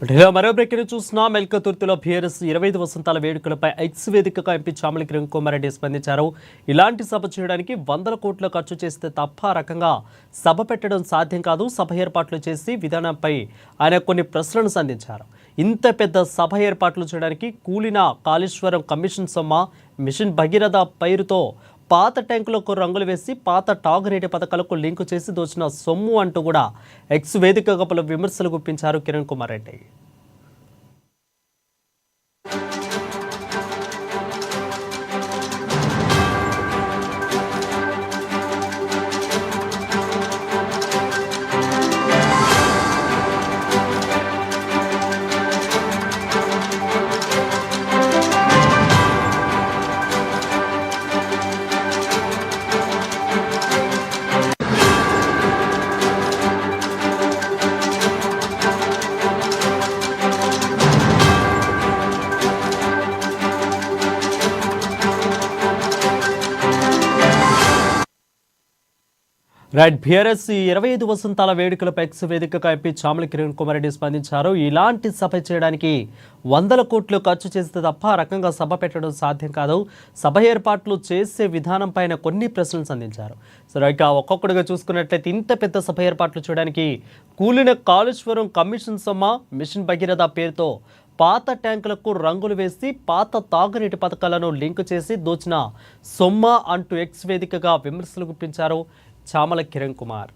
మరో బ్రేకింగ్ చూసిన మెల్కతుర్తిలో బీఆర్ఎస్ 25 వసంతాల వేడుకలపై ఎక్స్ వేదికగా ఎంపీ చామల కిరణ్ కుమార్ రెడ్డి స్పందించారు. ఇలాంటి సభ చేయడానికి 100 కోట్లు ఖర్చు చేస్తే తప్ప రకంగా సభ పెట్టడం సాధ్యం కాదు. సభ ఏర్పాట్లు చేసి విధానంపై ఆయన కొన్ని ప్రశ్నలు సంధించారు. ఇంత పెద్ద సభ ఏర్పాట్లు చేయడానికి కూలిన కాళేశ్వరం కమిషన్ సొమ్మ, మిషన్ భగీరథ పేరుతో పాత ట్యాంకులకు రంగులు వేసి పాత టాగురేటి పథకాలకు లింకు చేసి దోచిన సొమ్ము అంటూ కూడా ఎక్స్ వేదికగా పలు విమర్శలు గుప్పించారు కిరణ్ కుమార్ రెడ్డి. బీఆర్ఎస్ 25 వసంతాల వేడుకలపై ఎక్స్ వేదికగా ఎంపీ చామల కిరణ్ కుమార్ రెడ్డి స్పందించారు. ఇలాంటి సభ చేయడానికి 100 కోట్లు ఖర్చు చేస్తే తప్ప రకంగా సభ పెట్టడం సాధ్యం కాదు. సభ ఏర్పాట్లు చేసే విధానం పైన కొన్ని ప్రశ్నలు సంధించారు. సరే, ఇక ఒక్కొక్కటిగా చూసుకున్నట్లయితే ఇంత పెద్ద సభ ఏర్పాట్లు చేయడానికి కూలిన కాళేశ్వరం కమిషన్ సొమ్మ, మిషన్ భగీరథ పేరుతో పాత ట్యాంకులకు రంగులు వేసి పాత తాగునీటి పథకాలను లింకు చేసి దోచిన సొమ్మ అంటూ ఎక్స్ వేదికగా విమర్శలు గుప్పించారు చామల కిరణ్ కుమార్.